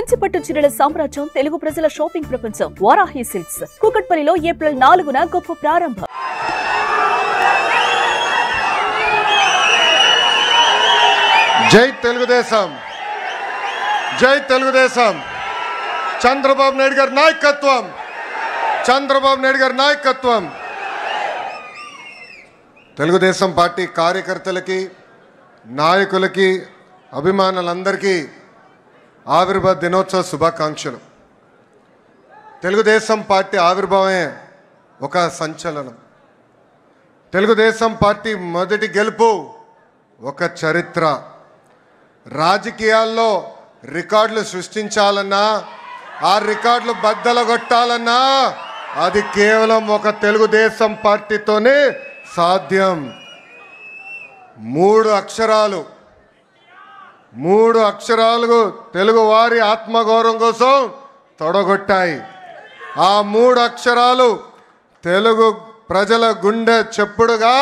కంచిపట్టు చీరల సామ్రాజ్యం తెలుగు ప్రజల షాపింగ్ ప్రపంచం వారాహి సిల్క్స్ కూకట్పల్లిలో ఏప్రిల్ 4న గొప్ప ప్రారంభం. జై తెలుగుదేశం, జై తెలుగుదేశం. చంద్రబాబు నాయుడు గారి నాయకత్వం, చంద్రబాబు నాయుడు గారి నాయకత్వం. తెలుగుదేశం పార్టీ కార్యకర్తలకి, నాయకులకి, అభిమానులందరికీ ఆవిర్భావ దినోత్సవ శుభాకాంక్షలు. తెలుగుదేశం పార్టీ ఆవిర్భావమే ఒక సంచలనం. తెలుగుదేశం పార్టీ మొదటి గెలుపు ఒక చరిత్ర. రాజకీయాల్లో రికార్డులు సృష్టించాలన్నా, ఆ రికార్డులు బద్దలగొట్టాలన్నా అది కేవలం ఒక తెలుగుదేశం పార్టీతోనే సాధ్యం. మూడు అక్షరాలు తెలుగు వారి ఆత్మగౌరవం కోసం తొడగొట్టాయి. ఆ మూడు అక్షరాలు తెలుగు ప్రజల గుండె చెప్పుడుగా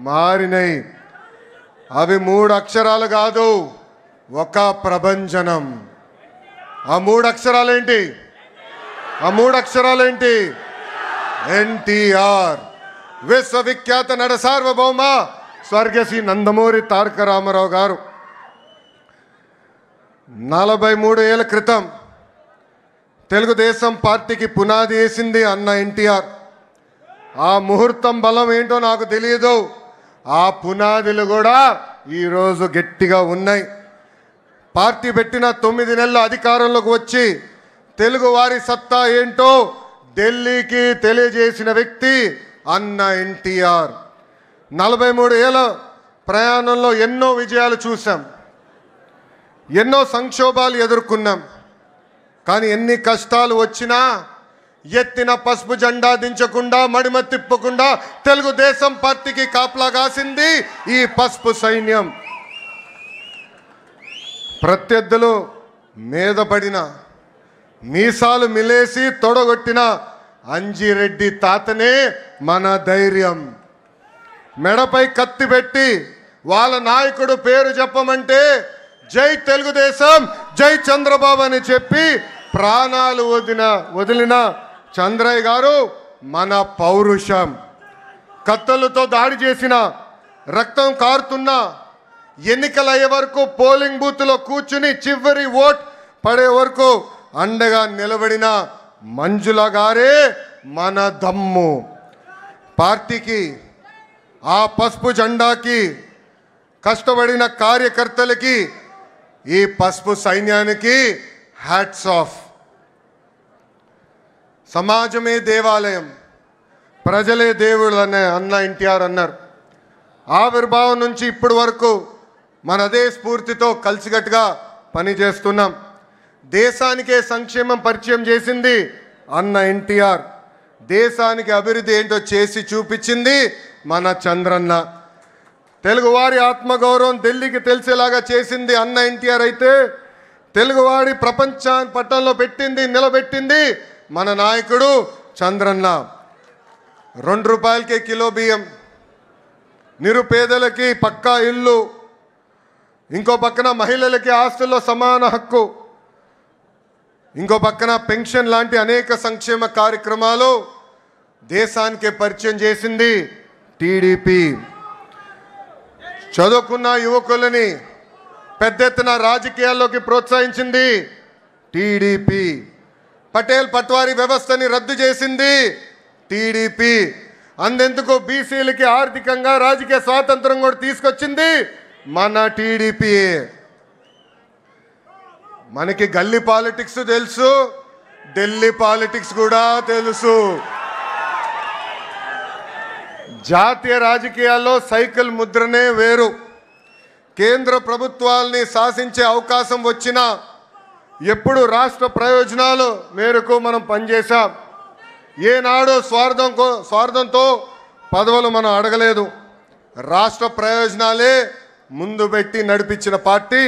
మారినాయి. అవి మూడు అక్షరాలు కాదు, ఒక ప్రభంజనం. ఆ మూడు అక్షరాలేంటి? ఎన్టీఆర్, విశ్వవిఖ్యాత నట సార్వభౌమ స్వర్గశ్రీ నందమూరి తారక రామారావు గారు 43 ఏళ్ల క్రితం తెలుగుదేశం పార్టీకి పునాది వేసింది అన్న ఎన్టీఆర్. ఆ ముహూర్తం బలం ఏంటో నాకు తెలియదు. ఆ పునాదులు కూడా ఈరోజు గట్టిగా ఉన్నాయి. పార్టీ పెట్టిన 9 నెలల అధికారంలోకి వచ్చి తెలుగు వారి సత్తా ఏంటో ఢిల్లీకి తెలియజేసిన వ్యక్తి అన్న ఎన్టీఆర్. 43 ఏళ్ళ ప్రయాణంలో ఎన్నో విజయాలు చూసాం, ఎన్నో సంక్షోభాలు ఎదుర్కొన్నాం. కానీ ఎన్ని కష్టాలు వచ్చినా ఎత్తిన పసుపు జెండా దించకుండా, మడిమ తిప్పకుండా తెలుగుదేశం పార్టీకి కాపలా కాసింది ఈ పసుపు సైన్యం. ప్రత్యర్థులు మీద పడిన, మీసాలు మిలేసి తొడగొట్టిన అంజిరెడ్డి తాతనే మన ధైర్యం. మెడపై కత్తి పెట్టి వాళ్ళ నాయకుడు పేరు చెప్పమంటే జై తెలుగుదేశం, జై చంద్రబాబు అని చెప్పి ప్రాణాలు వదిలిన చంద్రయ్య గారు మన పౌరుషం. కత్తులతో దాడి చేసిన, రక్తం కారుతున్న, ఎన్నికలు అయ్యే వరకు పోలింగ్ బూత్లో కూర్చుని చివరి ఓట్ పడే వరకు అండగా నిలబడిన మంజుల గారే మన దమ్ము. పార్టీకి, ఆ పసుపు జెండాకి కష్టపడిన కార్యకర్తలకి, ఈ పసుపు సైన్యానికి హ్యాట్స్ ఆఫ్. సమాజమే దేవాలయం, ప్రజలే దేవుళ్ళు అనే అన్న ఎన్టీఆర్ అన్నారు. ఆవిర్భావం నుంచి ఇప్పటి వరకు మన అదే స్ఫూర్తితో కలిసికట్టుగా పనిచేస్తున్నాం. దేశానికే సంక్షేమం పరిచయం చేసింది అన్న ఎన్టీఆర్. దేశానికి అభివృద్ధి ఏంటో చేసి చూపించింది మన చంద్రన్న. తెలుగువారి ఆత్మగౌరవం ఢిల్లీకి తెలిసేలాగా చేసింది అన్న ఎన్టీఆర్ అయితే, తెలుగువాడి ప్రపంచ పట్టణంలో నిలబెట్టింది మన నాయకుడు చంద్రన్న. 2 రూపాయలకే కిలో బియ్యం, నిరుపేదలకి పక్కా ఇల్లు, ఇంకో పక్కన మహిళలకి ఆస్తుల్లో సమాన హక్కు, ఇంకో పక్కన పెన్షన్ లాంటి అనేక సంక్షేమ కార్యక్రమాలు దేశానికే పరిచయం చేసింది టీడీపీ. చదువుకున్న యువకులని పెద్ద ఎత్తున రాజకీయాల్లోకి ప్రోత్సహించింది టీడీపీ. పటేల్ పట్వారీ వ్యవస్థని రద్దు చేసింది టీడీపీ. అందెందుకు బీసీలకి ఆర్థికంగా రాజకీయ స్వాతంత్రం కూడా తీసుకొచ్చింది మన టీడీపీ. మనకి గల్లీ పాలిటిక్స్ తెలుసు, ఢిల్లీ పాలిటిక్స్ కూడా తెలుసు. జాతీయ రాజకీయాల్లో సైకిల్ ముద్రనే వేరు. కేంద్ర ప్రభుత్వాల్ని శాసించే అవకాశం వచ్చినా ఎప్పుడు రాష్ట్ర ప్రయోజనాలు మేరకు మనం పనిచేశాం. ఏనాడు స్వార్థంతో పదవులు మనం అడగలేదు. రాష్ట్ర ప్రయోజనాలే ముందు పెట్టి నడిపించిన పార్టీ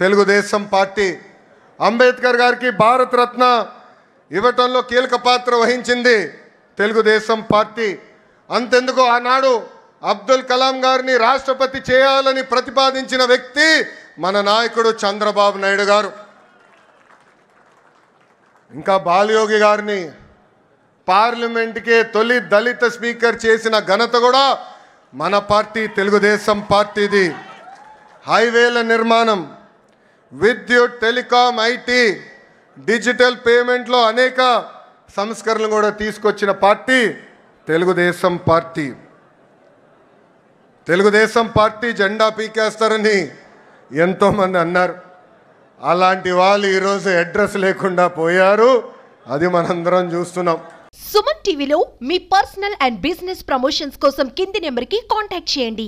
తెలుగుదేశం పార్టీ. అంబేద్కర్ గారికి భారతరత్న ఇవ్వటంలో కీలక పాత్ర వహించింది తెలుగుదేశం పార్టీ. అంతెందుకు ఆనాడు అబ్దుల్ కలాం గారిని రాష్ట్రపతి చేయాలని ప్రతిపాదించిన వ్యక్తి మన నాయకుడు చంద్రబాబు నాయుడు గారు. ఇంకా బాలయోగి గారిని పార్లమెంట్కే తొలి దళిత స్పీకర్ చేసిన ఘనత కూడా మన పార్టీ తెలుగుదేశం పార్టీది. హైవేల నిర్మాణం, విద్యుత్, టెలికాం, ఐటీ, డిజిటల్ పేమెంట్లో అనేక సంస్కరణలు కూడా తీసుకొచ్చిన party Telugu Desam party. Telugu Desam party జెండా పీకేస్తారని ఎంతోమంది అన్నారు. అలాంటి వాళ్ళు ఈరోజు అడ్రస్ లేకుండా పోయారు. అది మనందరం చూస్తున్నాం. సుమన్ టీవీలో మీ పర్సనల్ అండ్ బిజినెస్ ప్రమోషన్స్ కోసం కింది నెంబర్కి కాంటాక్ట్ చేయండి.